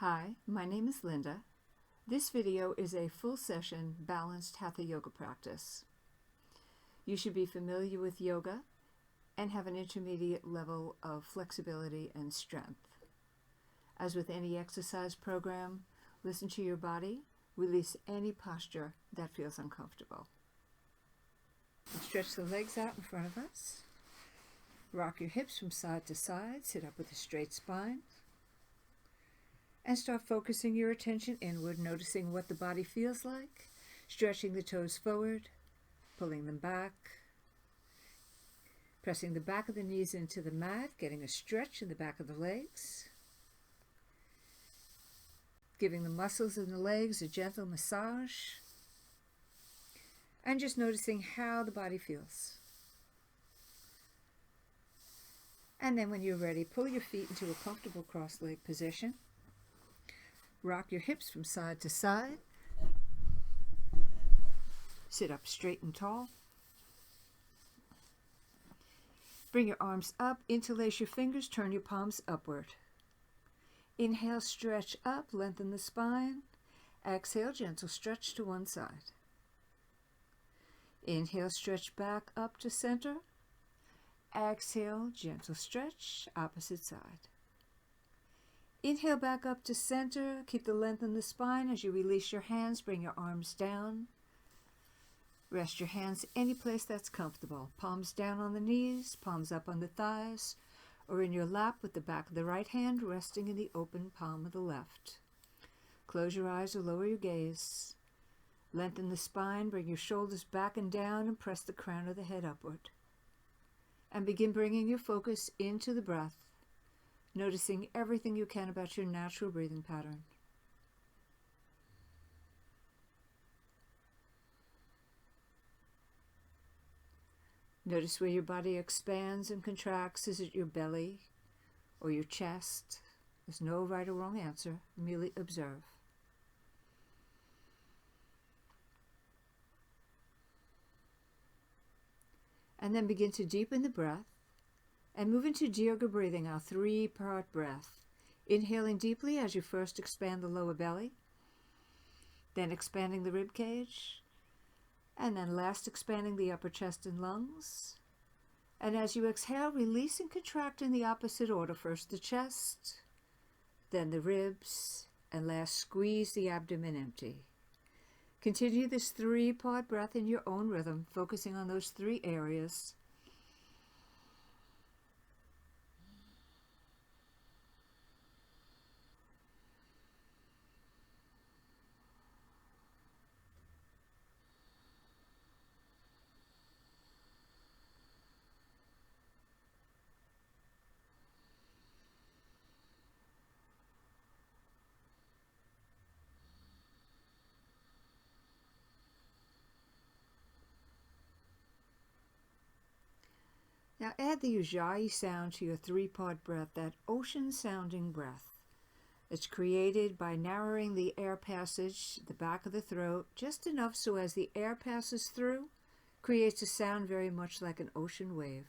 Hi, my name is Linda. This video is a full session balanced Hatha Yoga practice. You should be familiar with yoga and have an intermediate level of flexibility and strength. As with any exercise program, listen to your body, release any posture that feels uncomfortable. Stretch the legs out in front of us. Rock your hips from side to side, sit up with a straight spine. And start focusing your attention inward, noticing what the body feels like, stretching the toes forward, pulling them back, pressing the back of the knees into the mat, getting a stretch in the back of the legs, giving the muscles in the legs a gentle massage, and just noticing how the body feels. And then when you're ready, pull your feet into a comfortable cross-leg position. Rock your hips from side to side. Sit up straight and tall. Bring your arms up, interlace your fingers, turn your palms upward. Inhale, stretch up, lengthen the spine. Exhale, gentle stretch to one side. Inhale, stretch back up to center. Exhale, gentle stretch, opposite side. Inhale back up to center. Keep the length in the spine. As you release your hands, bring your arms down. Rest your hands any place that's comfortable. Palms down on the knees, palms up on the thighs, or in your lap with the back of the right hand resting in the open palm of the left. Close your eyes or lower your gaze. Lengthen the spine, bring your shoulders back and down, and press the crown of the head upward. And begin bringing your focus into the breath, noticing everything you can about your natural breathing pattern. Notice where your body expands and contracts. Is it your belly or your chest? There's no right or wrong answer. Merely observe. And then begin to deepen the breath and move into Yoga breathing, our three-part breath. Inhaling deeply as you first expand the lower belly, then expanding the rib cage, and then last expanding the upper chest and lungs. And as you exhale, release and contract in the opposite order. First the chest, then the ribs, and last squeeze the abdomen empty. Continue this three-part breath in your own rhythm, focusing on those three areas. Now add the ujjayi sound to your three-part breath, that ocean-sounding breath. It's created by narrowing the air passage, the back of the throat, just enough so as the air passes through, creates a sound very much like an ocean wave.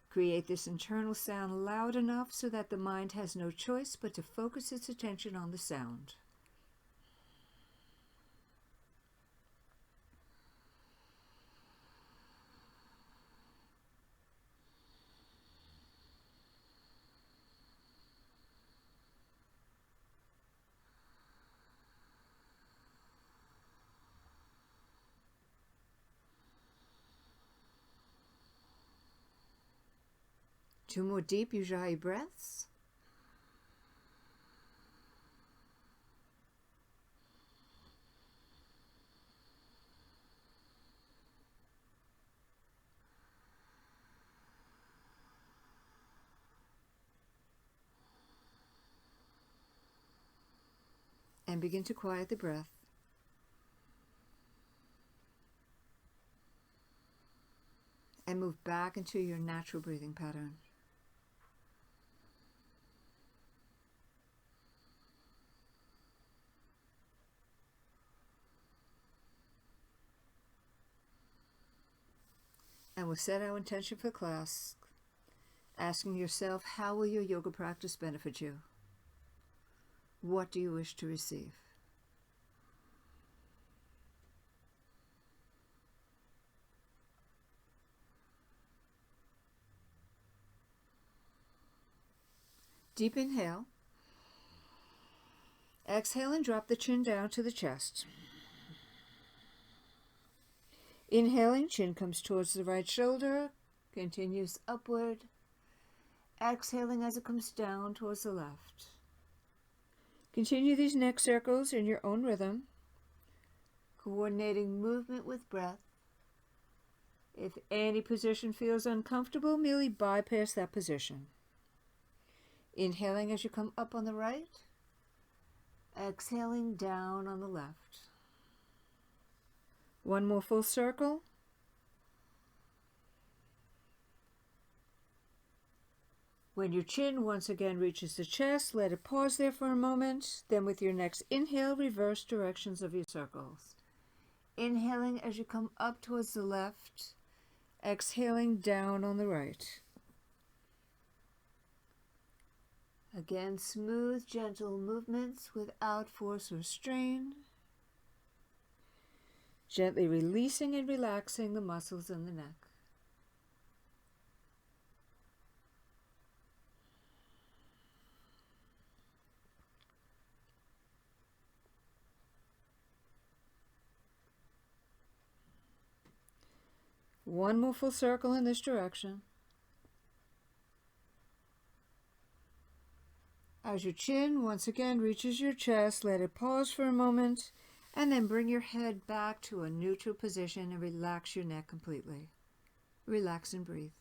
Create this internal sound loud enough so that the mind has no choice but to focus its attention on the sound. Two more deep ujjayi breaths. And begin to quiet the breath. And move back into your natural breathing pattern. And we'll set our intention for class, asking yourself, how will your yoga practice benefit you? What do you wish to receive? Deep inhale. Exhale and drop the chin down to the chest. Inhaling, chin comes towards the right shoulder, continues upward. Exhaling as it comes down towards the left. Continue these neck circles in your own rhythm, coordinating movement with breath. If any position feels uncomfortable, merely bypass that position. Inhaling as you come up on the right, exhaling down on the left. One more full circle. When your chin once again reaches the chest, let it pause there for a moment. Then with your next inhale, reverse directions of your circles. Inhaling as you come up towards the left, exhaling down on the right. Again, smooth, gentle movements without force or strain. Gently releasing and relaxing the muscles in the neck. One more full circle in this direction. As your chin once again reaches your chest, let it pause for a moment, and then bring your head back to a neutral position and relax your neck completely. Relax and breathe.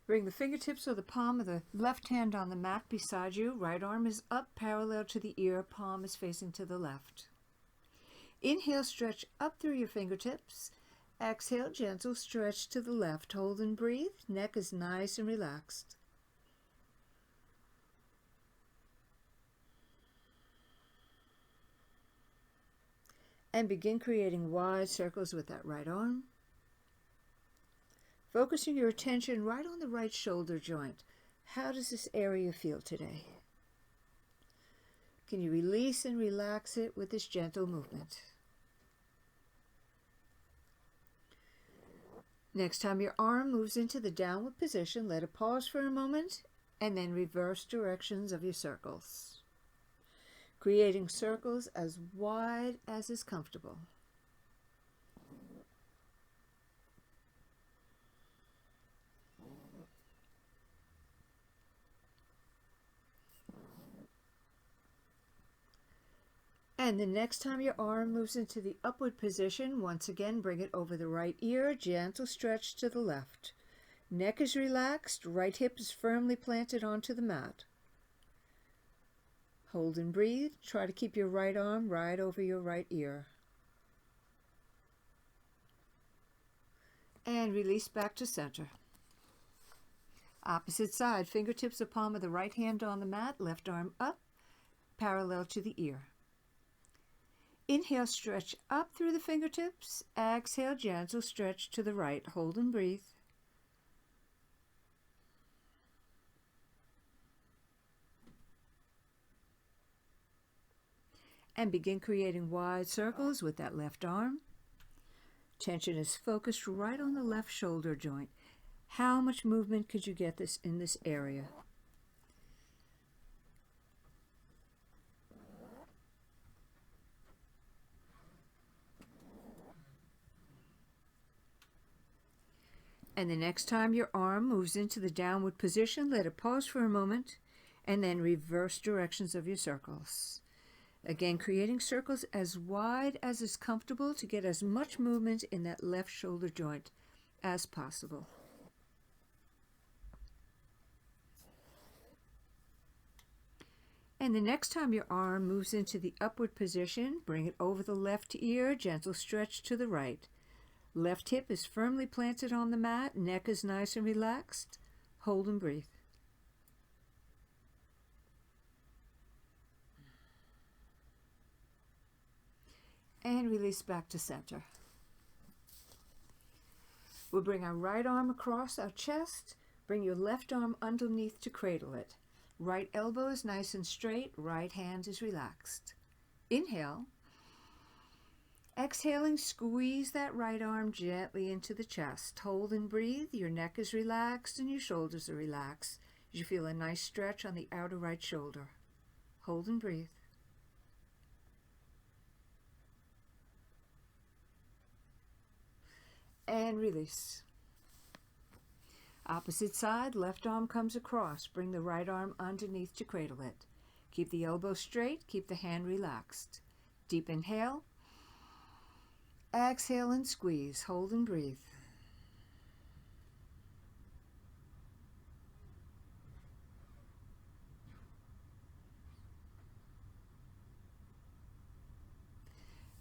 Bring the fingertips or the palm of the left hand on the mat beside you. Right arm is up, parallel to the ear. Palm is facing to the left. Inhale, stretch up through your fingertips. Exhale, gentle stretch to the left. Hold and breathe. Neck is nice and relaxed. And begin creating wide circles with that right arm. Focusing your attention right on the right shoulder joint. How does this area feel today? Can you release and relax it with this gentle movement? Next time your arm moves into the downward position, let it pause for a moment and then reverse directions of your circles. Creating circles as wide as is comfortable. And the next time your arm moves into the upward position, once again bring it over the right ear, gentle stretch to the left. Neck is relaxed, right hip is firmly planted onto the mat. Hold and breathe. Try to keep your right arm right over your right ear. And release back to center. Opposite side, fingertips or palm of the right hand on the mat, left arm up, parallel to the ear. Inhale, stretch up through the fingertips. Exhale, gentle stretch to the right. Hold and breathe. And begin creating wide circles with that left arm. Tension is focused right on the left shoulder joint. How much movement could you get in this area? And the next time your arm moves into the downward position, let it pause for a moment and then reverse directions of your circles. Again, creating circles as wide as is comfortable to get as much movement in that left shoulder joint as possible. And the next time your arm moves into the upward position, bring it over the left ear, gentle stretch to the right. Left hip is firmly planted on the mat, neck is nice and relaxed. Hold and breathe. And release back to center. We'll bring our right arm across our chest. Bring your left arm underneath to cradle it. Right elbow is nice and straight. Right hand is relaxed. Inhale. Exhaling, squeeze that right arm gently into the chest. Hold and breathe. Your neck is relaxed and your shoulders are relaxed. You feel a nice stretch on the outer right shoulder. Hold and breathe. And release. Opposite side, left arm comes across. Bring the right arm underneath to cradle it. Keep the elbow straight, keep the hand relaxed. Deep inhale. Exhale and squeeze. Hold and breathe.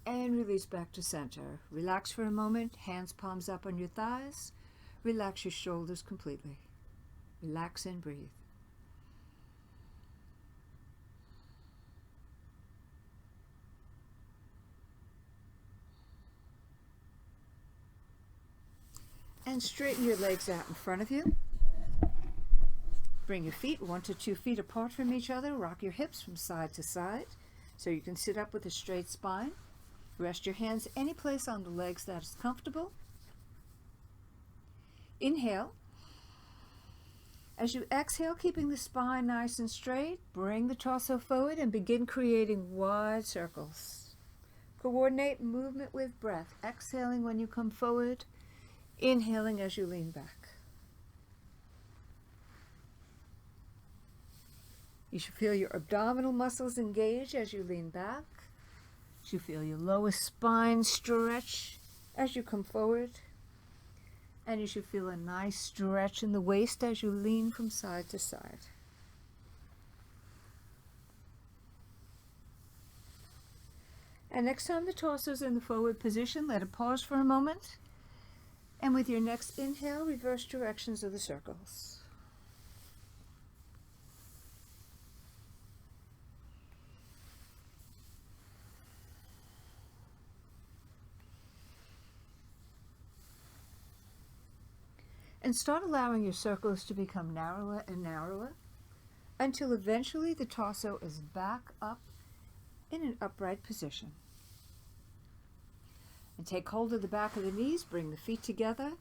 And release back to center. Relax for a moment, hands palms up on your thighs. Relax your shoulders completely. Relax and breathe. And straighten your legs out in front of you. Bring your feet 1 to 2 feet apart from each other. Rock your hips from side to side so you can sit up with a straight spine. Rest your hands any place on the legs that is comfortable. Inhale. As you exhale, keeping the spine nice and straight, bring the torso forward and begin creating wide circles. Coordinate movement with breath. Exhaling when you come forward, inhaling as you lean back. You should feel your abdominal muscles engage as you lean back. You feel your lower spine stretch as you come forward. And you should feel a nice stretch in the waist as you lean from side to side. And next time the torso is in the forward position, let it pause for a moment. And with your next inhale, reverse directions of the circles. And start allowing your circles to become narrower and narrower until eventually the torso is back up in an upright position. And take hold of the back of the knees, bring the feet together,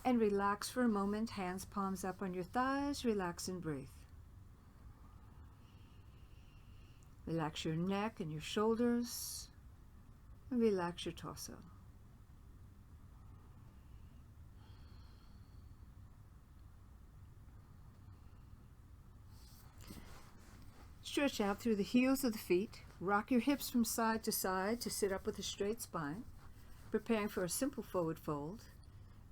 and relax for a moment, hands palms up on your thighs, relax and breathe. Relax your neck and your shoulders, and relax your torso. Stretch out through the heels of the feet. Rock your hips from side to sit up with a straight spine. Preparing for a simple forward fold.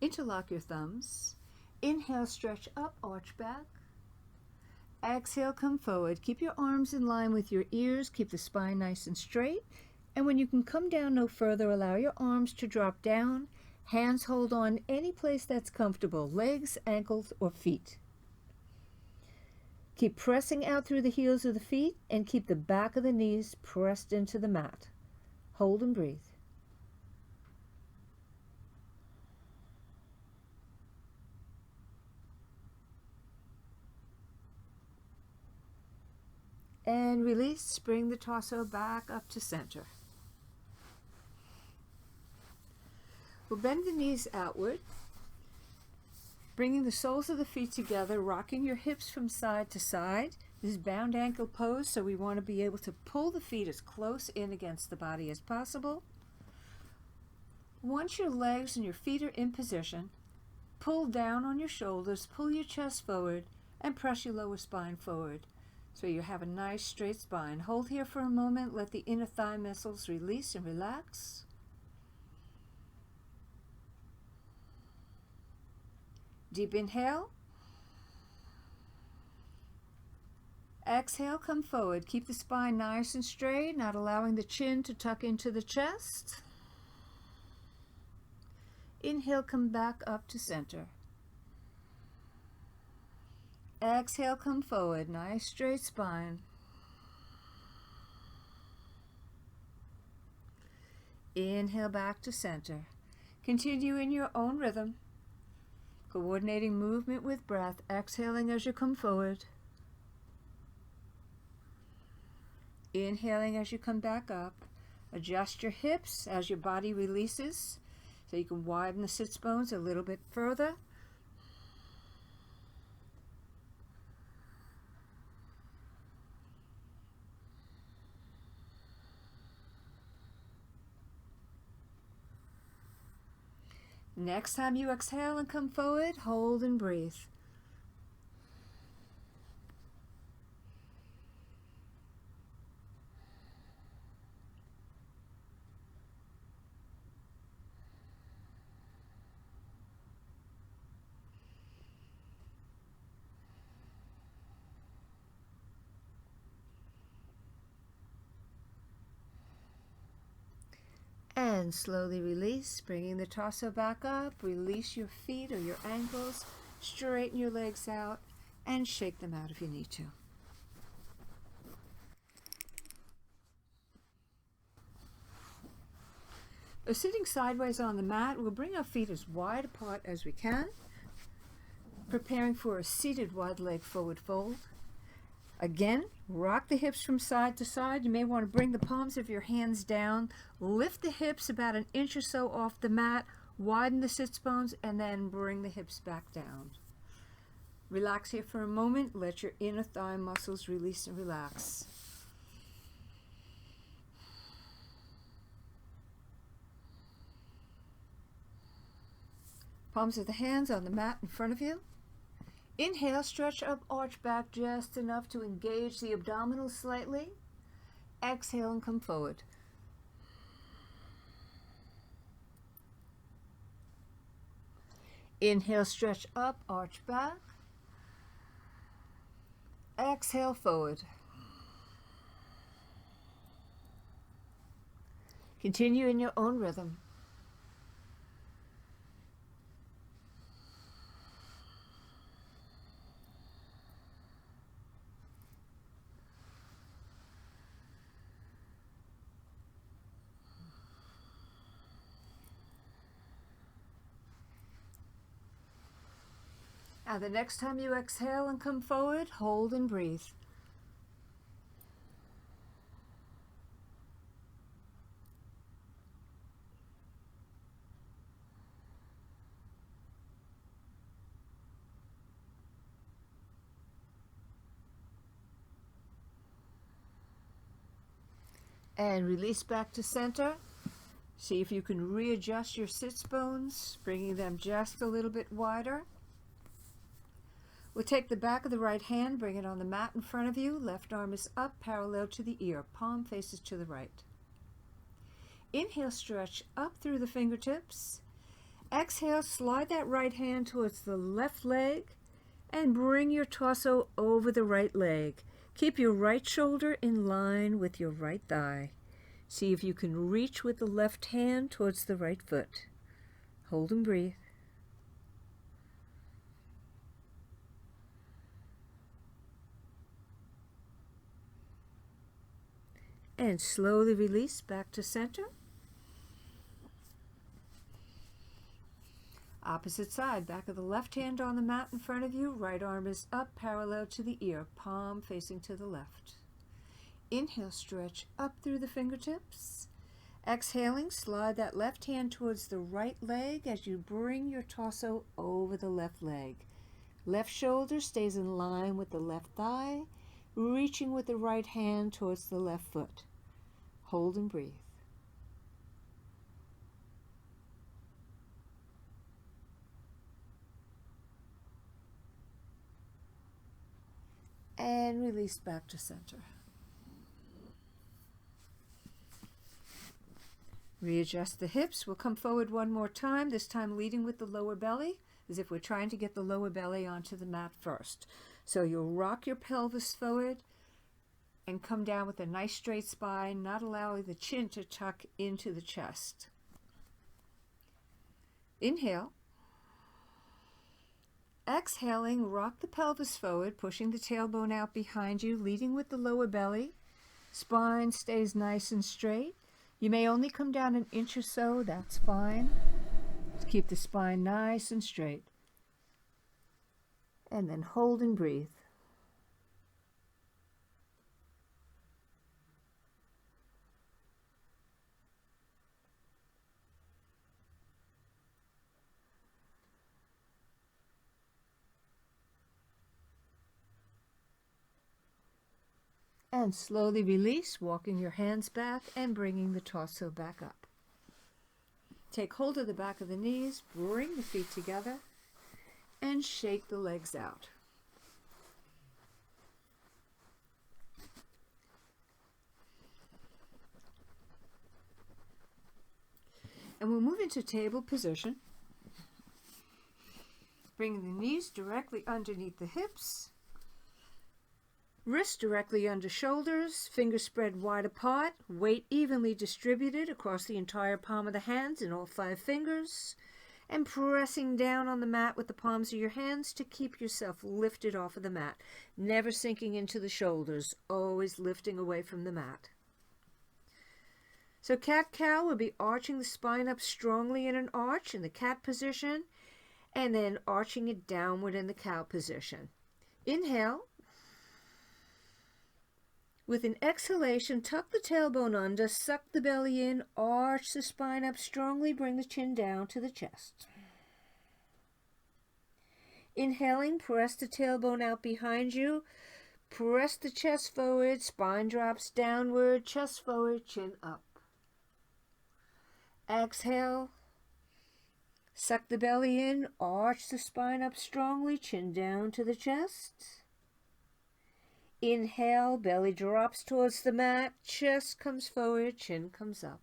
Interlock your thumbs. Inhale, stretch up, arch back. Exhale, come forward. Keep your arms in line with your ears. Keep the spine nice and straight. And when you can come down no further, allow your arms to drop down. Hands hold on any place that's comfortable, legs, ankles, or feet. Keep pressing out through the heels of the feet and keep the back of the knees pressed into the mat. Hold and breathe. And release, bring the torso back up to center. We'll bend the knees outward, bringing the soles of the feet together, rocking your hips from side to side. This is bound ankle pose, so we want to be able to pull the feet as close in against the body as possible. Once your legs and your feet are in position, pull down on your shoulders, pull your chest forward, and press your lower spine forward. So you have a nice straight spine. Hold here for a moment, let the inner thigh muscles release and relax. Deep inhale. Exhale, come forward. Keep the spine nice and straight, not allowing the chin to tuck into the chest. Inhale, come back up to center. Exhale, come forward. Nice straight spine. Inhale back to center. Continue in your own rhythm, coordinating movement with breath, exhaling as you come forward. Inhaling as you come back up. Adjust your hips as your body releases so you can widen the sits bones a little bit further. Next time you exhale and come forward, hold and breathe. And slowly release, bringing the torso back up. Release your feet or your ankles. Straighten your legs out and shake them out if you need to. Sitting sideways on the mat, we'll bring our feet as wide apart as we can, preparing for a seated wide leg forward fold. Again, rock the hips from side to side. You may want to bring the palms of your hands down, lift the hips about an inch or so off the mat, widen the sits bones, and then bring the hips back down. Relax here for a moment. Let your inner thigh muscles release and relax. Palms of the hands on the mat in front of you. Inhale, stretch up, arch back just enough to engage the abdominals slightly. Exhale and come forward. Inhale, stretch up, arch back. Exhale, forward. Continue in your own rhythm. Now, the next time you exhale and come forward, hold and breathe. And release back to center. See if you can readjust your sits bones, bringing them just a little bit wider. We'll take the back of the right hand, bring it on the mat in front of you. Left arm is up, parallel to the ear. Palm faces to the right. Inhale, stretch up through the fingertips. Exhale, slide that right hand towards the left leg and bring your torso over the right leg. Keep your right shoulder in line with your right thigh. See if you can reach with the left hand towards the right foot. Hold and breathe. And slowly release back to center. Opposite side, back of the left hand on the mat in front of you. Right arm is up, parallel to the ear. Palm facing to the left. Inhale, stretch up through the fingertips. Exhaling, slide that left hand towards the right leg as you bring your torso over the left leg. Left shoulder stays in line with the left thigh, reaching with the right hand towards the left foot. Hold and breathe. And release back to center. Readjust the hips. We'll come forward one more time, this time leading with the lower belly, as if we're trying to get the lower belly onto the mat first. So you'll rock your pelvis forward and come down with a nice straight spine, not allowing the chin to tuck into the chest. Inhale. Exhaling, rock the pelvis forward, pushing the tailbone out behind you, leading with the lower belly. Spine stays nice and straight. You may only come down an inch or so, that's fine. Just keep the spine nice and straight. And then hold and breathe. And slowly release, walking your hands back and bringing the torso back up. Take hold of the back of the knees, bring the feet together, and shake the legs out. And we'll move into table position. Bringing the knees directly underneath the hips. Wrists directly under shoulders, fingers spread wide apart, weight evenly distributed across the entire palm of the hands and all 5 fingers, and pressing down on the mat with the palms of your hands to keep yourself lifted off of the mat, never sinking into the shoulders, always lifting away from the mat. So cat-cow will be arching the spine up strongly in an arch in the cat position, and then arching it downward in the cow position. Inhale. With an exhalation, tuck the tailbone under, suck the belly in, arch the spine up strongly, bring the chin down to the chest. Inhaling, press the tailbone out behind you, press the chest forward, spine drops downward, chest forward, chin up. Exhale, suck the belly in, arch the spine up strongly, chin down to the chest. Inhale, belly drops towards the mat, chest comes forward, chin comes up.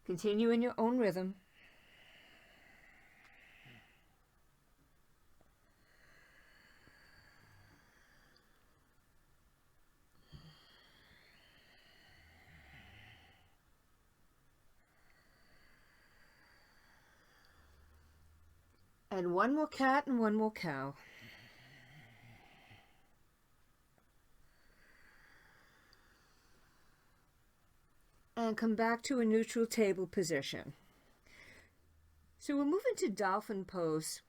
Continue in your own rhythm. And one more cat and one more cow. And come back to a neutral table position. So we'll move into dolphin pose.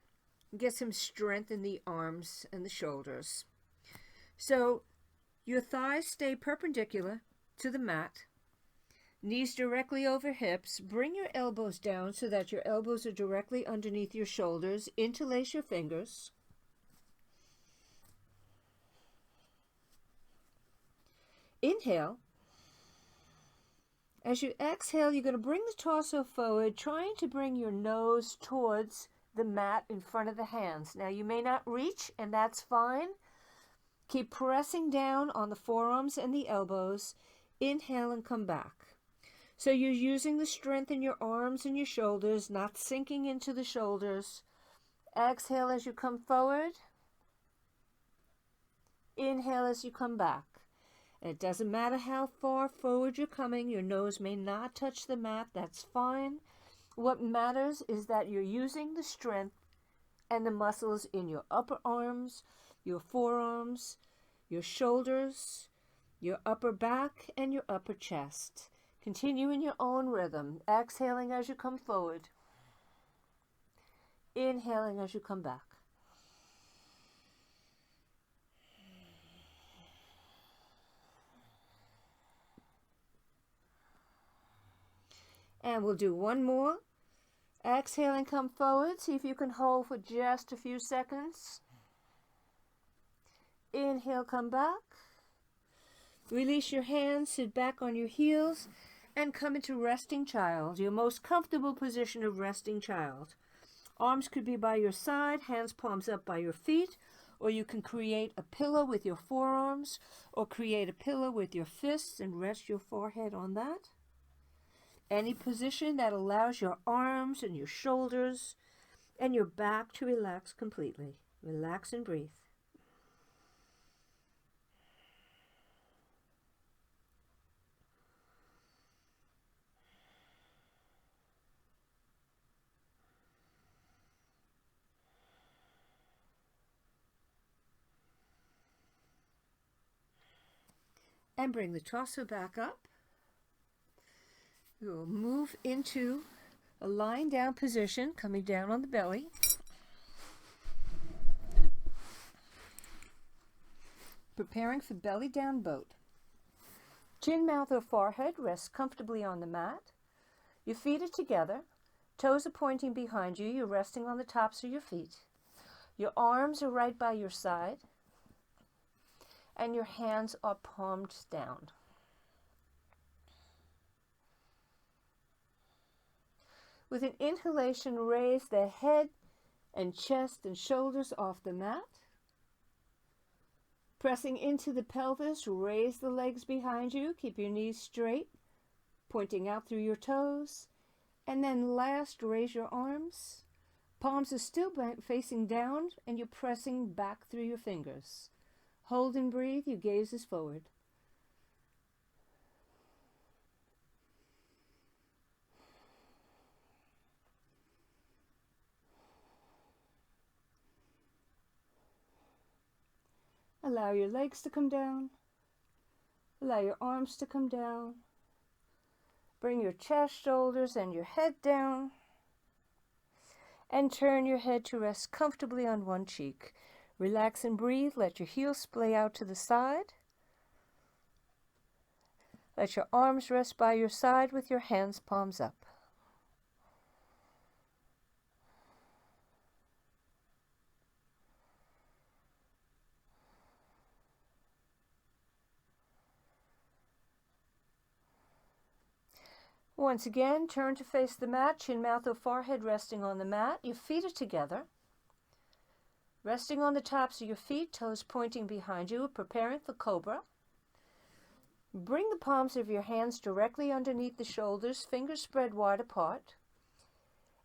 Get some strength in the arms and the shoulders. So your thighs stay perpendicular to the mat. Knees directly over hips. Bring your elbows down so that your elbows are directly underneath your shoulders. Interlace your fingers. Inhale. As you exhale, you're going to bring the torso forward, trying to bring your nose towards the mat in front of the hands. Now, you may not reach, and that's fine. Keep pressing down on the forearms and the elbows. Inhale and come back. So you're using the strength in your arms and your shoulders, not sinking into the shoulders. Exhale as you come forward. Inhale as you come back. And it doesn't matter how far forward you're coming. Your nose may not touch the mat. That's fine. What matters is that you're using the strength and the muscles in your upper arms, your forearms, your shoulders, your upper back, and your upper chest. Continue in your own rhythm, exhaling as you come forward, inhaling as you come back. And we'll do one more. Exhale and come forward. See if you can hold for just a few seconds. Inhale, come back. Release your hands, sit back on your heels, and come into resting child, your most comfortable position of resting child. Arms could be by your side, hands palms up by your feet, or you can create a pillow with your forearms, or create a pillow with your fists and rest your forehead on that. Any position that allows your arms and your shoulders and your back to relax completely. Relax and breathe. And bring the torso back up. We will move into a lying down position, coming down on the belly. Preparing for belly down boat. Chin, mouth, or forehead rests comfortably on the mat. Your feet are together. Toes are pointing behind you. You're resting on the tops of your feet. Your arms are right by your side. And your hands are palmed down. With an inhalation, raise the head and chest and shoulders off the mat. Pressing into the pelvis, raise the legs behind you. Keep your knees straight, pointing out through your toes. And then last, raise your arms. Palms are still facing down, and you're pressing back through your fingers. Hold and breathe. Your gaze is forward. Allow your legs to come down. Allow your arms to come down. Bring your chest, shoulders, and your head down. And turn your head to rest comfortably on one cheek. Relax and breathe. Let your heels splay out to the side. Let your arms rest by your side with your hands palms up. Once again, turn to face the mat, chin, mouth, or forehead resting on the mat. Your feet are together. Resting on the tops of your feet, toes pointing behind you, preparing for cobra. Bring the palms of your hands directly underneath the shoulders, fingers spread wide apart,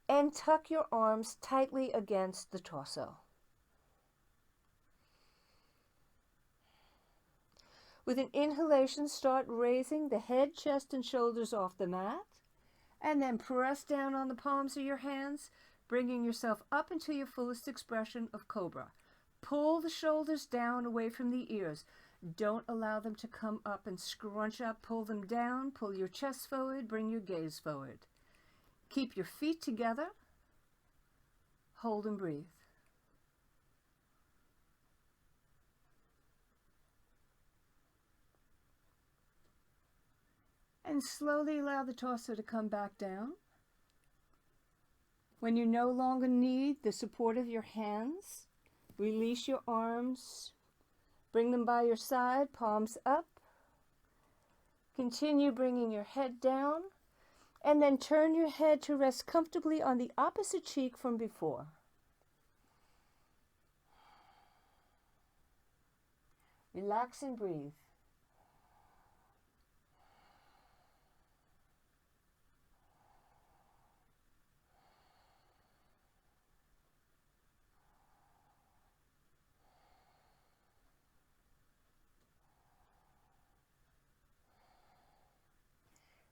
and tuck your arms tightly against the torso. With an inhalation, start raising the head, chest, and shoulders off the mat, and then press down on the palms of your hands, bringing yourself up into your fullest expression of cobra. Pull the shoulders down away from the ears. Don't allow them to come up and scrunch up. Pull them down. Pull your chest forward. Bring your gaze forward. Keep your feet together. Hold and breathe. And slowly allow the torso to come back down. When you no longer need the support of your hands, release your arms. Bring them by your side, palms up. Continue bringing your head down. And then turn your head to rest comfortably on the opposite cheek from before. Relax and breathe.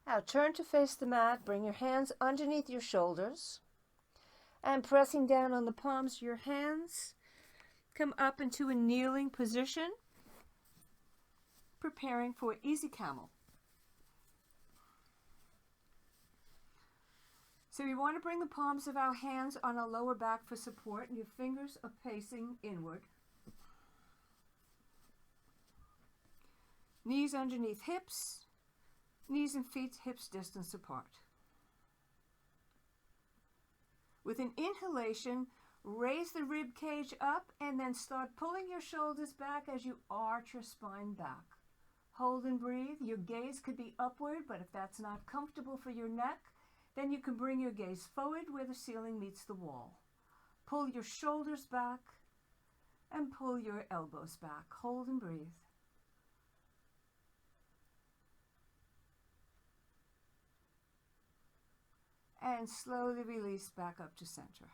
Now turn to face the mat, bring your hands underneath your shoulders, and pressing down on the palms of your hands, come up into a kneeling position, preparing for easy camel. So we want to bring the palms of our hands on our lower back for support, and your fingers are facing inward. Knees underneath hips. Knees and feet hips distance apart. With an inhalation, raise the rib cage up and then start pulling your shoulders back as you arch your spine back. Hold and breathe. Your gaze could be upward, but if that's not comfortable for your neck, then you can bring your gaze forward where the ceiling meets the wall. Pull your shoulders back and pull your elbows back. Hold and breathe. And slowly release back up to center.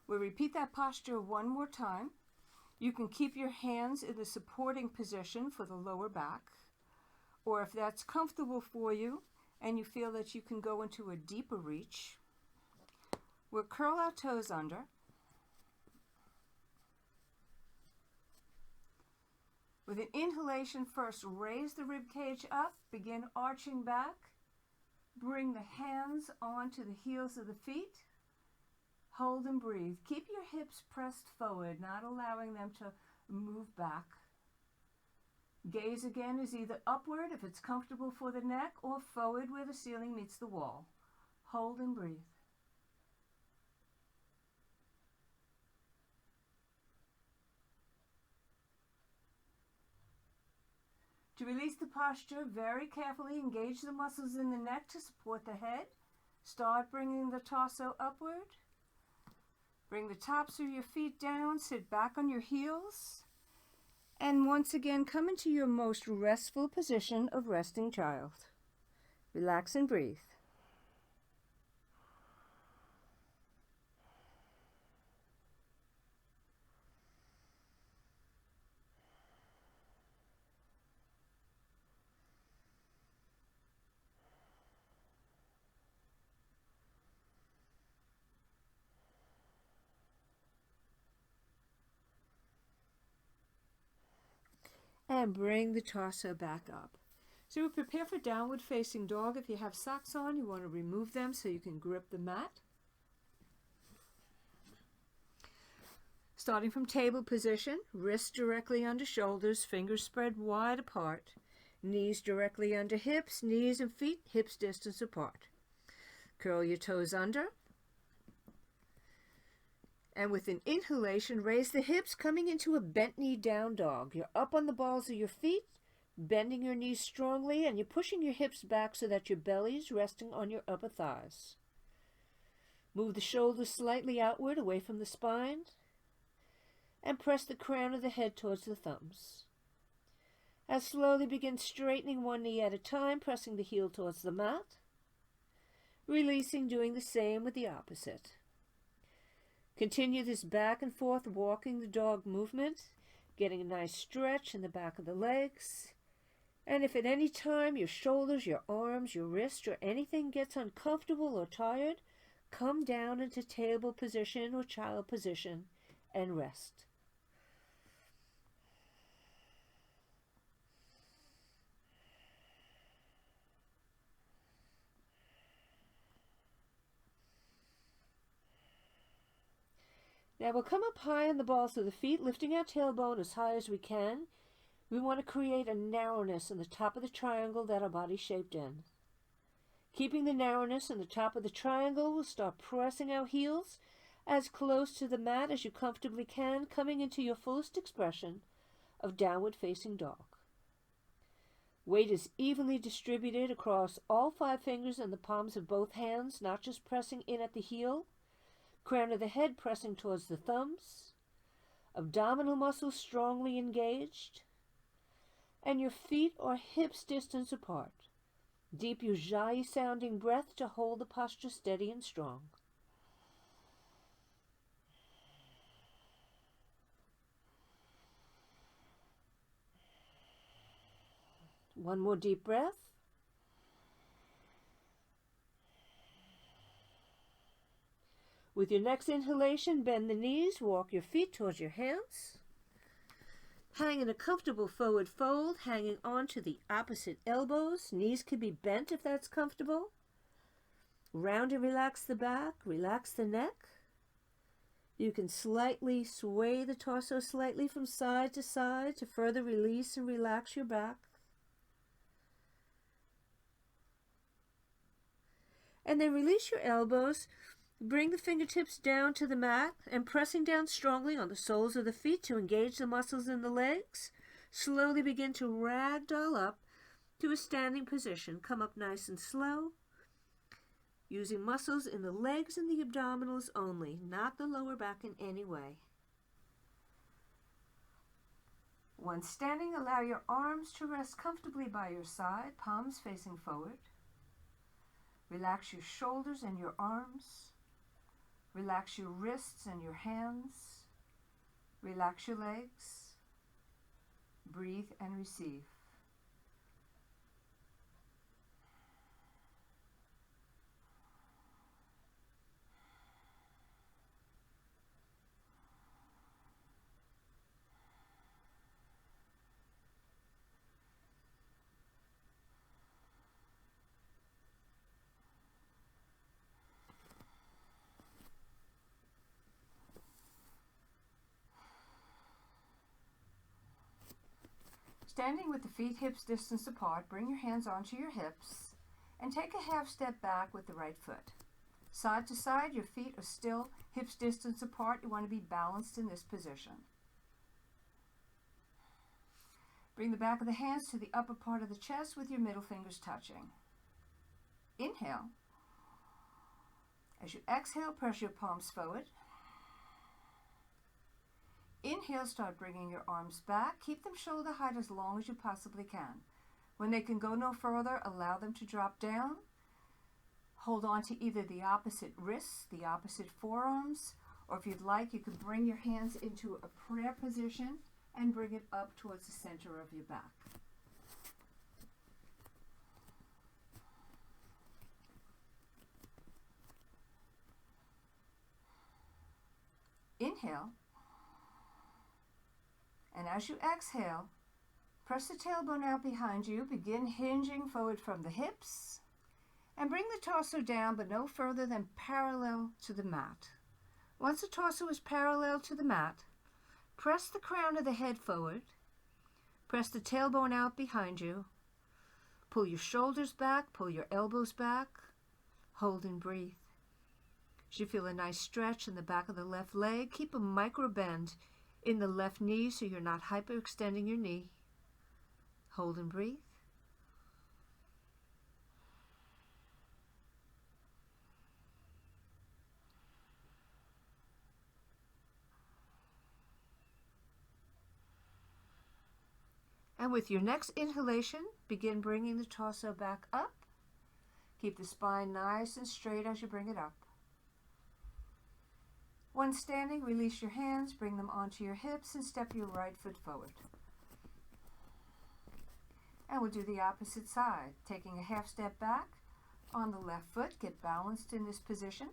We'll repeat that posture one more time. You can keep your hands in the supporting position for the lower back, or if that's comfortable for you and you feel that you can go into a deeper reach, we'll curl our toes under. With an inhalation, first raise the rib cage up, begin arching back. Bring the hands onto the heels of the feet. Hold and breathe. Keep your hips pressed forward, not allowing them to move back. Gaze again is either upward if it's comfortable for the neck or forward where the ceiling meets the wall. Hold and breathe. To release the posture, very carefully engage the muscles in the neck to support the head. Start bringing the torso upward. Bring the tops of your feet down, sit back on your heels, and once again come into your most restful position of resting child. Relax and breathe. And bring the torso back up. So we prepare for downward facing dog. If you have socks on, you want to remove them so you can grip the mat. Starting from table position, wrists directly under shoulders, fingers spread wide apart, knees directly under hips, knees and feet hips distance apart. Curl your toes under. And with an inhalation, raise the hips, coming into a bent knee down dog. You're up on the balls of your feet, bending your knees strongly, and you're pushing your hips back so that your belly is resting on your upper thighs. Move the shoulders slightly outward, away from the spine, and press the crown of the head towards the thumbs. And slowly begin straightening one knee at a time, pressing the heel towards the mat. Releasing, doing the same with the opposite. Continue this back and forth walking the dog movement, getting a nice stretch in the back of the legs. And if at any time your shoulders, your arms, your wrists, or anything gets uncomfortable or tired, come down into table position or child position and rest. Now we'll come up high on the balls of the feet, lifting our tailbone as high as we can. We want to create a narrowness in the top of the triangle that our body's shaped in. Keeping the narrowness in the top of the triangle, we'll start pressing our heels as close to the mat as you comfortably can, coming into your fullest expression of downward facing dog. Weight is evenly distributed across all 5 fingers and the palms of both hands, not just pressing in at the heel. Crown of the head pressing towards the thumbs, abdominal muscles strongly engaged, and your feet or hips distance apart. Deep Ujjayi sounding breath to hold the posture steady and strong. One more deep breath. With your next inhalation, bend the knees, walk your feet towards your hands. Hang in a comfortable forward fold, hanging on to the opposite elbows. Knees can be bent if that's comfortable. Round and relax the back, relax the neck. You can slightly sway the torso slightly from side to further release and relax your back. And then release your elbows. Bring the fingertips down to the mat and pressing down strongly on the soles of the feet to engage the muscles in the legs. Slowly begin to ragdoll up to a standing position. Come up nice and slow, using muscles in the legs and the abdominals only, not the lower back in any way. Once standing, allow your arms to rest comfortably by your side, palms facing forward. Relax your shoulders and your arms. Relax your wrists and your hands. Relax your legs. Breathe and receive. Standing with the feet hips distance apart, bring your hands onto your hips and take a half step back with the right foot. Side to side, your feet are still hips distance apart. You want to be balanced in this position. Bring the back of the hands to the upper part of the chest with your middle fingers touching. Inhale. As you exhale, press your palms forward. Inhale, start bringing your arms back. Keep them shoulder height as long as you possibly can. When they can go no further, allow them to drop down. Hold on to either the opposite wrists, the opposite forearms, or if you'd like, you can bring your hands into a prayer position and bring it up towards the center of your back. Inhale. And as you exhale, press the tailbone out behind you. Begin hinging forward from the hips. And bring the torso down, but no further than parallel to the mat. Once the torso is parallel to the mat, press the crown of the head forward. Press the tailbone out behind you. Pull your shoulders back, pull your elbows back. Hold and breathe. As you feel a nice stretch in the back of the left leg, keep a micro bend in the left knee so you're not hyperextending your knee. Hold and breathe. And with your next inhalation, begin bringing the torso back up. Keep the spine nice and straight as you bring it up. When standing, release your hands, bring them onto your hips, and step your right foot forward. And we'll do the opposite side. Taking a half step back on the left foot, get balanced in this position.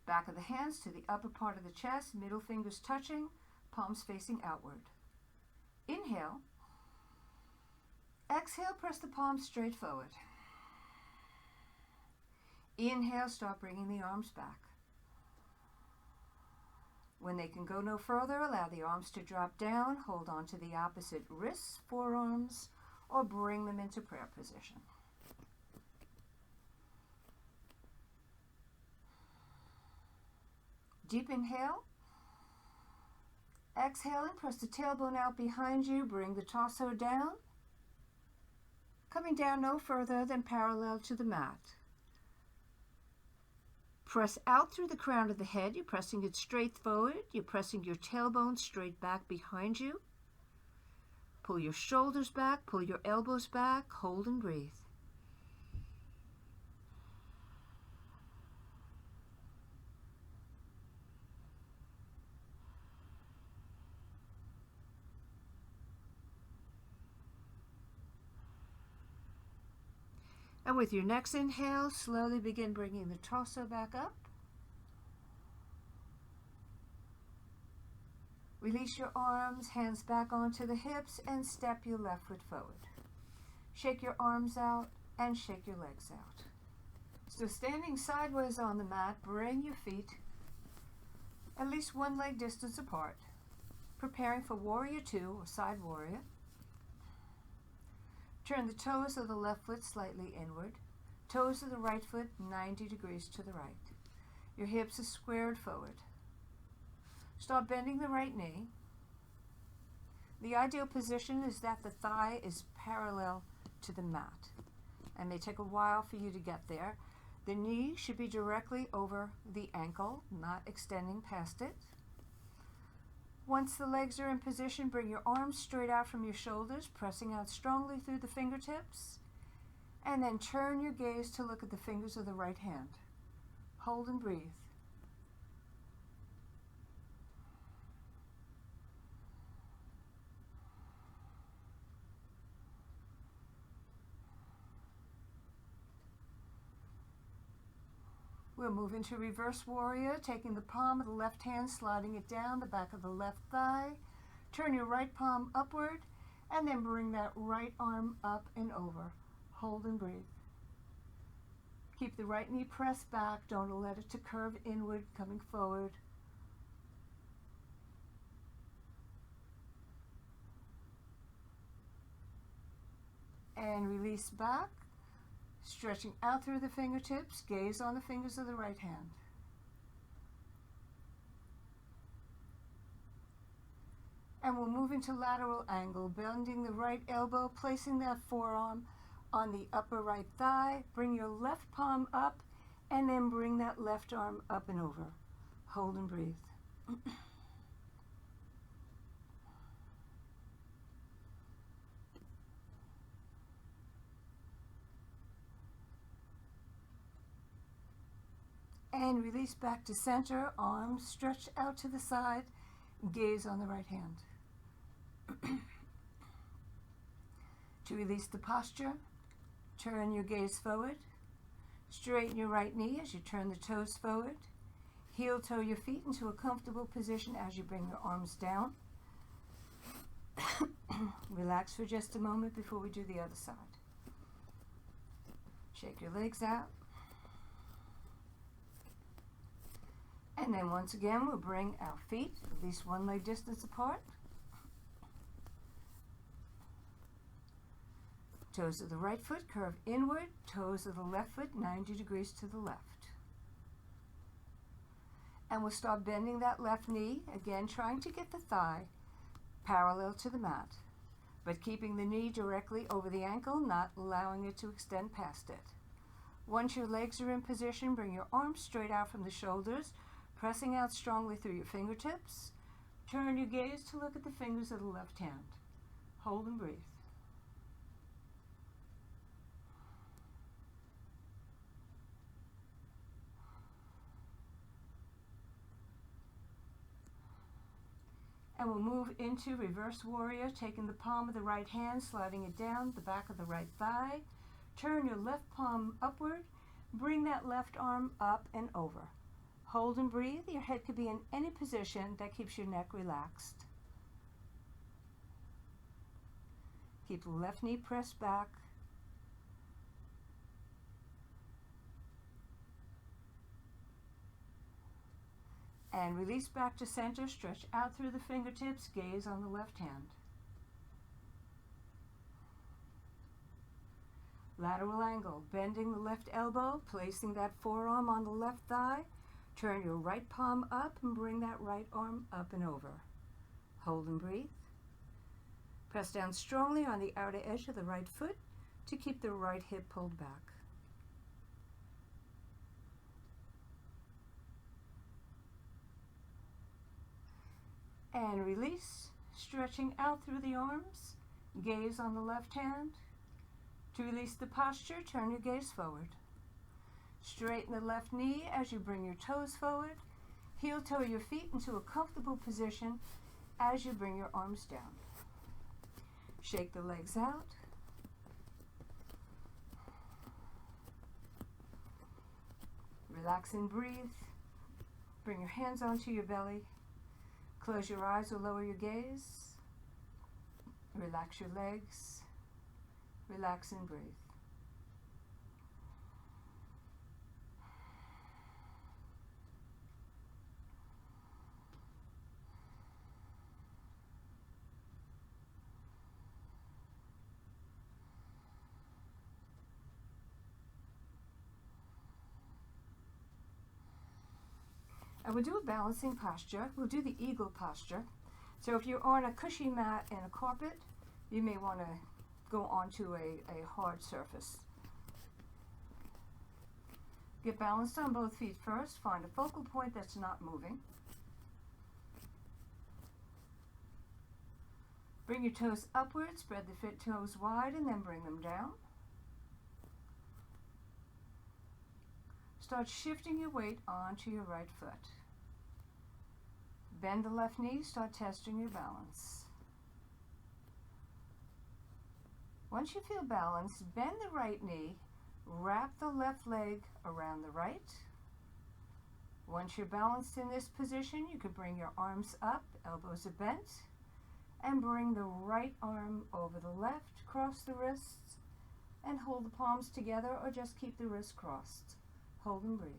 Back of the hands to the upper part of the chest, middle fingers touching, palms facing outward. Inhale. Exhale, press the palms straight forward. Inhale, start bringing the arms back. When they can go no further, allow the arms to drop down. Hold on to the opposite wrists, forearms, or bring them into prayer position. Deep inhale. Exhale and press the tailbone out behind you. Bring the torso down. Coming down no further than parallel to the mat. Press out through the crown of the head. You're pressing it straight forward. You're pressing your tailbone straight back behind you. Pull your shoulders back. Pull your elbows back. Hold and breathe. And with your next inhale, slowly begin bringing the torso back up. Release your arms, hands back onto the hips, and step your left foot forward. Shake your arms out and shake your legs out. So standing sideways on the mat, bring your feet at least one leg distance apart, preparing for warrior two or side warrior. Turn the toes of the left foot slightly inward. Toes of the right foot 90 degrees to the right. Your hips are squared forward. Start bending the right knee. The ideal position is that the thigh is parallel to the mat. It may take a while for you to get there. The knee should be directly over the ankle, not extending past it. Once the legs are in position, bring your arms straight out from your shoulders, pressing out strongly through the fingertips, and then turn your gaze to look at the fingers of the right hand. Hold and breathe. We'll move into reverse warrior, taking the palm of the left hand, sliding it down the back of the left thigh. Turn your right palm upward, and then bring that right arm up and over. Hold and breathe. Keep the right knee pressed back. Don't let it to curve inward, coming forward. And release back, stretching out through the fingertips, gaze on the fingers of the right hand. And we'll move into lateral angle, bending the right elbow, placing that forearm on the upper right thigh. Bring your left palm up, and then bring that left arm up and over. Hold and breathe. And release back to center, arms stretched out to the side, gaze on the right hand. To release the posture, turn your gaze forward, straighten your right knee as you turn the toes forward, heel toe your feet into a comfortable position as you bring your arms down. Relax for just a moment before we do the other side. Shake your legs out. And then once again, we'll bring our feet at least one leg distance apart. Toes of the right foot curve inward, toes of the left foot 90 degrees to the left. And we'll start bending that left knee, again trying to get the thigh parallel to the mat, but keeping the knee directly over the ankle, not allowing it to extend past it. Once your legs are in position, bring your arms straight out from the shoulders, pressing out strongly through your fingertips. Turn your gaze to look at the fingers of the left hand. Hold and breathe. And we'll move into reverse warrior, taking the palm of the right hand, sliding it down the back of the right thigh. Turn your left palm upward. Bring that left arm up and over. Hold and breathe. Your head could be in any position that keeps your neck relaxed. Keep the left knee pressed back. And release back to center, stretch out through the fingertips, gaze on the left hand. Lateral angle, bending the left elbow, placing that forearm on the left thigh. Turn your right palm up and bring that right arm up and over. Hold and breathe. Press down strongly on the outer edge of the right foot to keep the right hip pulled back. And release, stretching out through the arms, gaze on the left hand. To release the posture, turn your gaze forward. Straighten the left knee as you bring your toes forward. Heel toe your feet into a comfortable position as you bring your arms down. Shake the legs out. Relax and breathe. Bring your hands onto your belly. Close your eyes or lower your gaze. Relax your legs. Relax and breathe. And we'll do a balancing posture. We'll do the eagle posture. So if you're on a cushy mat and a carpet, you may want to go onto a hard surface. Get balanced on both feet first. Find a focal point that's not moving. Bring your toes upward, spread the fit toes wide, and then bring them down. Start shifting your weight onto your right foot. Bend the left knee, start testing your balance. Once you feel balanced, bend the right knee, wrap the left leg around the right. Once you're balanced in this position, you can bring your arms up, elbows are bent, and bring the right arm over the left, cross the wrists, and hold the palms together or just keep the wrists crossed. Hold and breathe.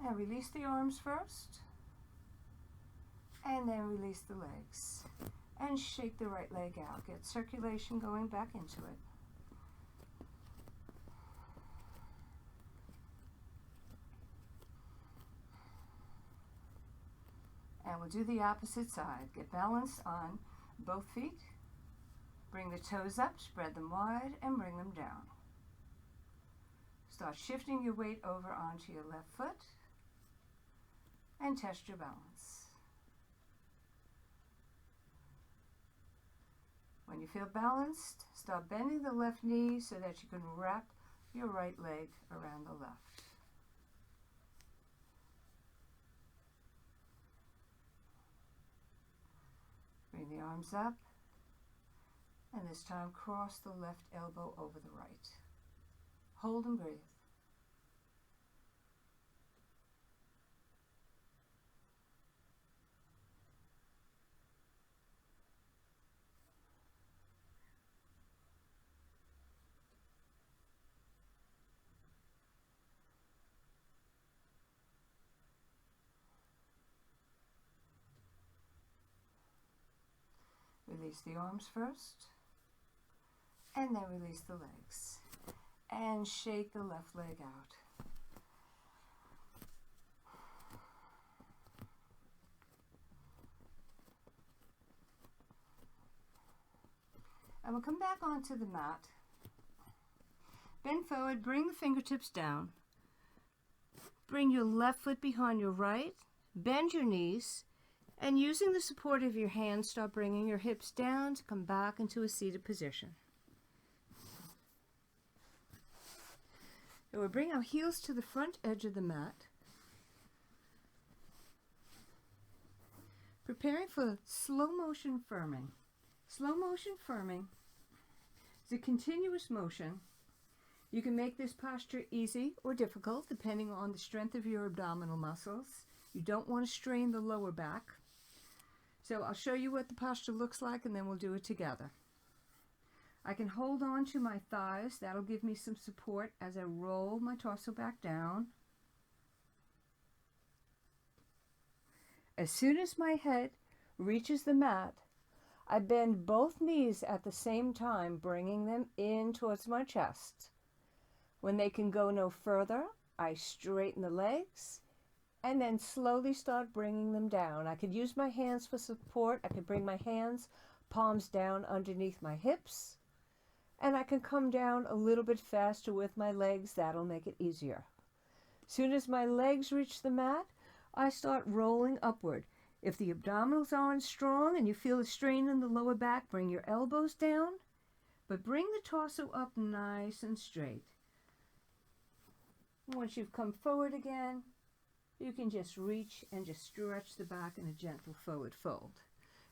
And release the arms first. And then release the legs. And shake the right leg out. Get circulation going back into it. And we'll do the opposite side. Get balanced on both feet. Bring the toes up, spread them wide, and bring them down. Start shifting your weight over onto your left foot and test your balance. When you feel balanced, start bending the left knee so that you can wrap your right leg around the left. Bring the arms up, and this time cross the left elbow over the right. Hold and breathe. Release the arms first, and then release the legs. And shake the left leg out. And we'll come back onto the mat. Bend forward, bring the fingertips down. Bring your left foot behind your right, bend your knees, and using the support of your hands, start bringing your hips down to come back into a seated position. And we'll bring our heels to the front edge of the mat. Preparing for slow motion firming. Slow motion firming is a continuous motion. You can make this posture easy or difficult depending on the strength of your abdominal muscles. You don't want to strain the lower back. So I'll show you what the posture looks like and then we'll do it together. I can hold on to my thighs. That'll give me some support as I roll my torso back down. As soon as my head reaches the mat, I bend both knees at the same time, bringing them in towards my chest. When they can go no further, I straighten the legs and then slowly start bringing them down. I could use my hands for support. I could bring my hands, palms down underneath my hips, and I can come down a little bit faster with my legs. That'll make it easier. As soon as my legs reach the mat, I start rolling upward. If the abdominals aren't strong and you feel a strain in the lower back, bring your elbows down, but bring the torso up nice and straight. Once you've come forward again, you can just reach and just stretch the back in a gentle forward fold.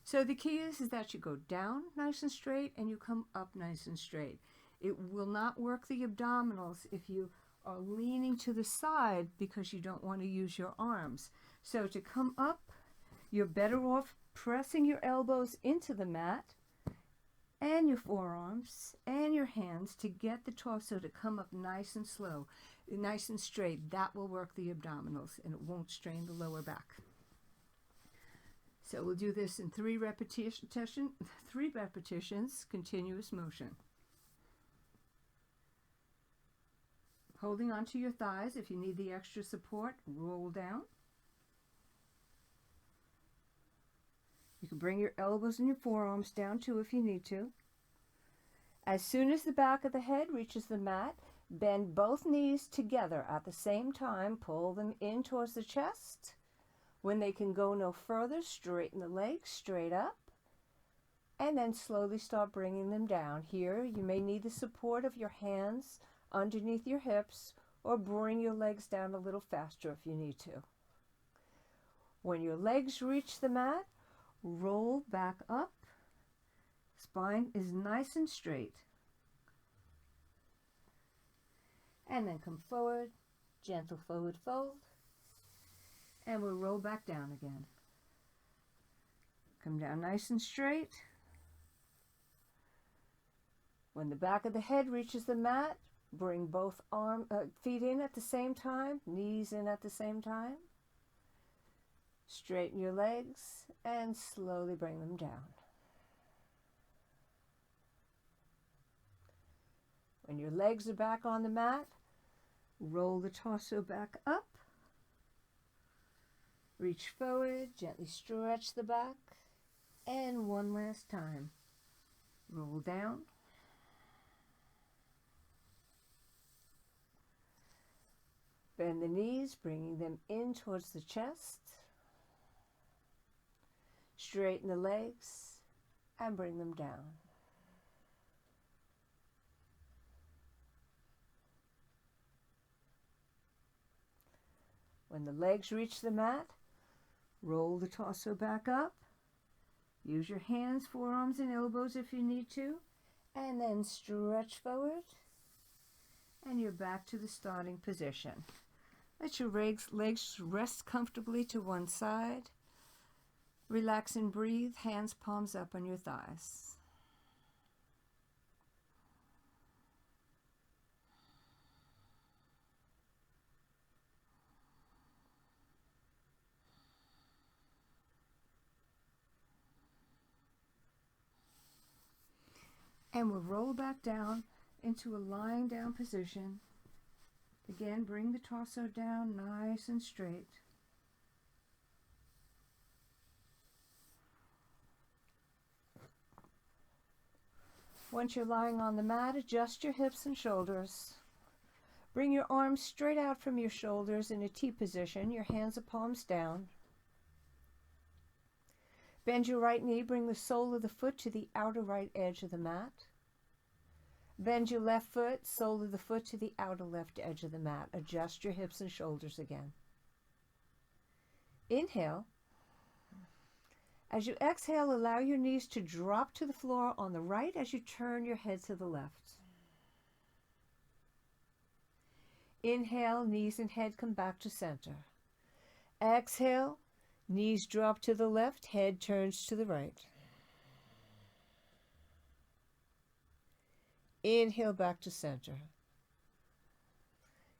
So the key is that you go down nice and straight and you come up nice and straight. It will not work the abdominals if you are leaning to the side because you don't want to use your arms. So to come up, you're better off pressing your elbows into the mat and your forearms and your hands to get the torso to come up nice and slow, nice and straight. That will work the abdominals and it won't strain the lower back. So we'll do this in three repetitions, continuous motion. Holding onto your thighs. If you need the extra support, roll down. You can bring your elbows and your forearms down too if you need to. As soon as the back of the head reaches the mat, bend both knees together at the same time. Pull them in towards the chest. When they can go no further, straighten the legs straight up. And then slowly start bringing them down. Here, you may need the support of your hands underneath your hips or bring your legs down a little faster if you need to. When your legs reach the mat, roll back up. Spine is nice and straight. And then come forward, gentle forward fold, and we'll roll back down again. Come down nice and straight. When the back of the head reaches the mat, Bring both feet in at the same time, knees in at the same time. Straighten your legs and slowly bring them down. When your legs are back on the mat, roll the torso back up. Reach forward, gently stretch the back, and one last time. Roll down. Bend the knees, bringing them in towards the chest. Straighten the legs and bring them down. When the legs reach the mat, roll the torso back up. Use your hands, forearms, and elbows if you need to, and then stretch forward, and you're back to the starting position. Let your legs rest comfortably to one side. Relax and breathe, hands palms up on your thighs. And we'll roll back down into a lying down position. Again, bring the torso down nice and straight. Once you're lying on the mat, adjust your hips and shoulders. Bring your arms straight out from your shoulders in a T position. Your hands are palms down. Bend your right knee, bring the sole of the foot to the outer right edge of the mat. Bend your left foot, sole of the foot to the outer left edge of the mat. Adjust your hips and shoulders again. Inhale. As you exhale, allow your knees to drop to the floor on the right as you turn your head to the left. Inhale, knees and head come back to center. Exhale, knees drop to the left, head turns to the right. Inhale back to center.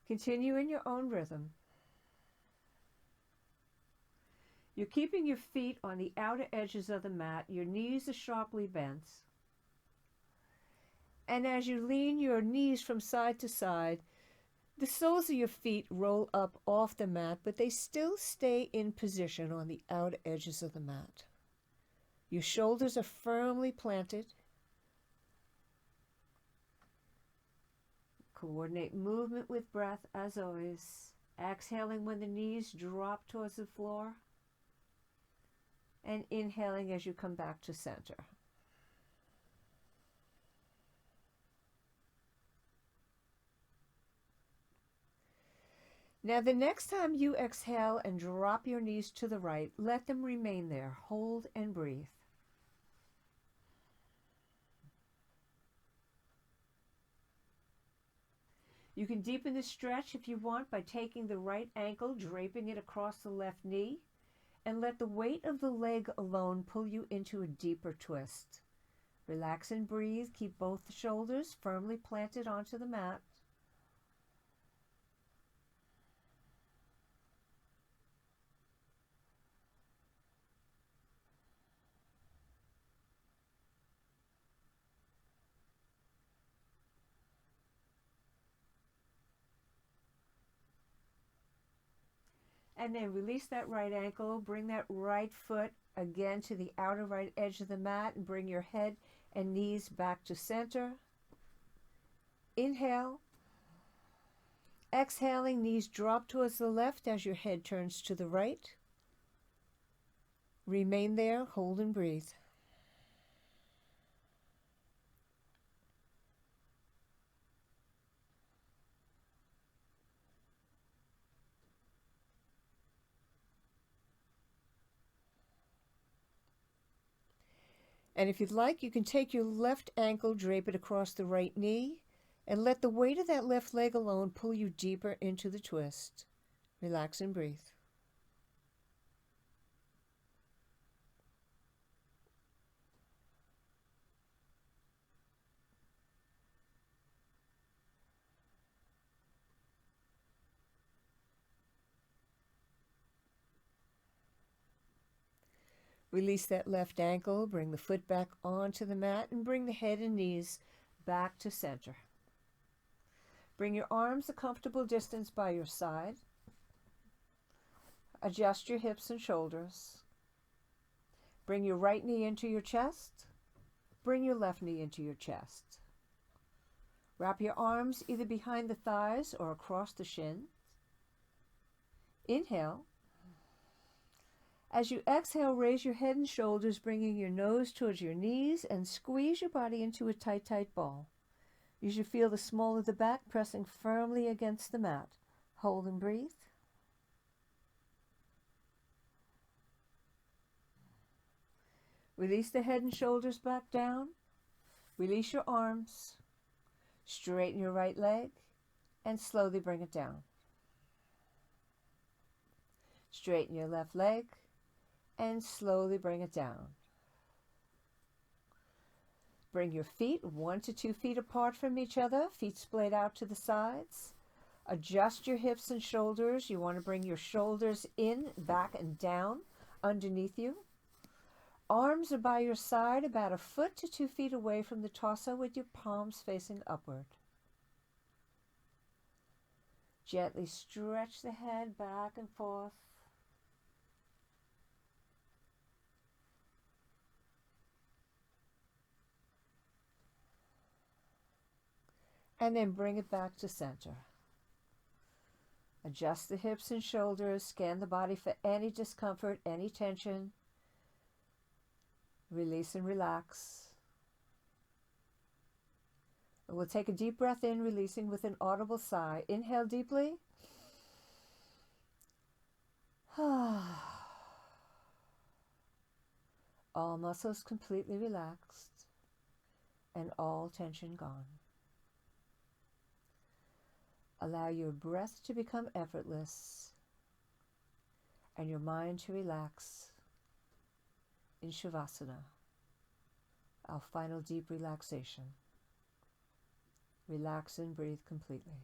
Continue in your own rhythm. You're keeping your feet on the outer edges of the mat. Your knees are sharply bent. And as you lean your knees from side to side, the soles of your feet roll up off the mat, but they still stay in position on the outer edges of the mat. Your shoulders are firmly planted. Coordinate movement with breath as always. Exhaling when the knees drop towards the floor. And inhaling as you come back to center. Now the next time you exhale and drop your knees to the right, let them remain there. Hold and breathe. You can deepen the stretch if you want by taking the right ankle, draping it across the left knee, and let the weight of the leg alone pull you into a deeper twist. Relax and breathe. Keep both the shoulders firmly planted onto the mat. And then release that right ankle, bring that right foot again to the outer right edge of the mat and bring your head and knees back to center. Inhale. Exhaling, knees drop towards the left as your head turns to the right. Remain there, hold and breathe. And if you'd like, you can take your left ankle, drape it across the right knee, and let the weight of that left leg alone pull you deeper into the twist. Relax and breathe. Release that left ankle, bring the foot back onto the mat, and bring the head and knees back to center. Bring your arms a comfortable distance by your side. Adjust your hips and shoulders. Bring your right knee into your chest. Bring your left knee into your chest. Wrap your arms either behind the thighs or across the shins. Inhale. As you exhale, raise your head and shoulders, bringing your nose towards your knees, and squeeze your body into a tight, tight ball. You should feel the small of the back pressing firmly against the mat. Hold and breathe. Release the head and shoulders back down. Release your arms. Straighten your right leg and slowly bring it down. Straighten your left leg and slowly bring it down. Bring your feet 1 to 2 feet apart from each other, feet splayed out to the sides. Adjust your hips and shoulders. You want to bring your shoulders in, back, and down underneath you. Arms are by your side, about 1 foot to 2 feet away from the torso with your palms facing upward. Gently stretch the head back and forth. And then bring it back to center. Adjust the hips and shoulders. Scan the body for any discomfort, any tension. Release and relax. We'll take a deep breath in, releasing with an audible sigh. Inhale deeply. All muscles completely relaxed and all tension gone. Allow your breath to become effortless and your mind to relax in shavasana, our final deep relaxation. Relax and breathe completely.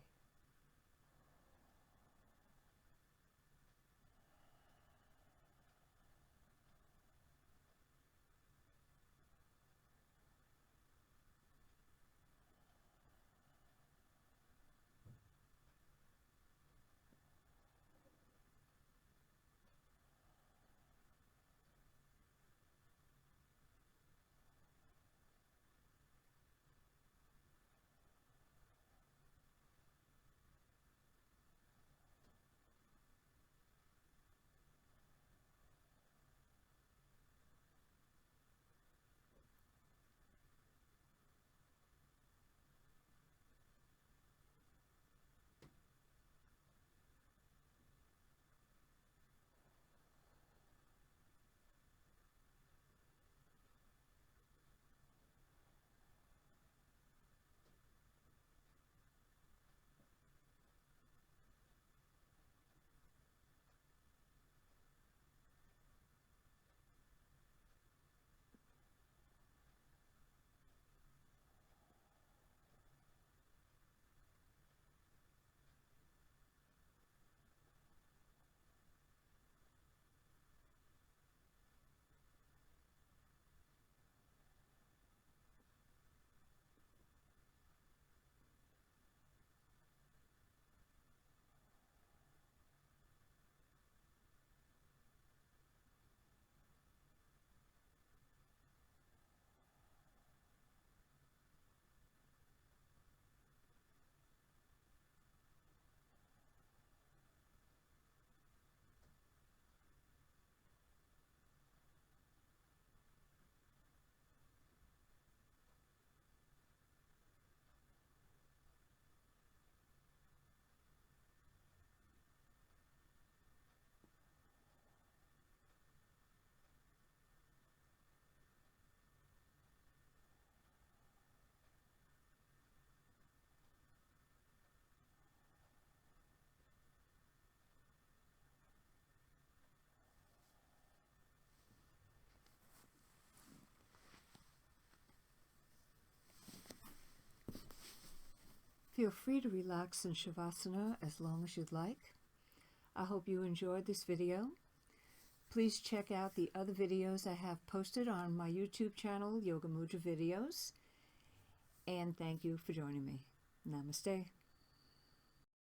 Feel free to relax in shavasana as long as you'd like. I hope you enjoyed this video. Please check out the other videos I have posted on my YouTube channel, Yoga Mudra Videos. And thank you for joining me. Namaste.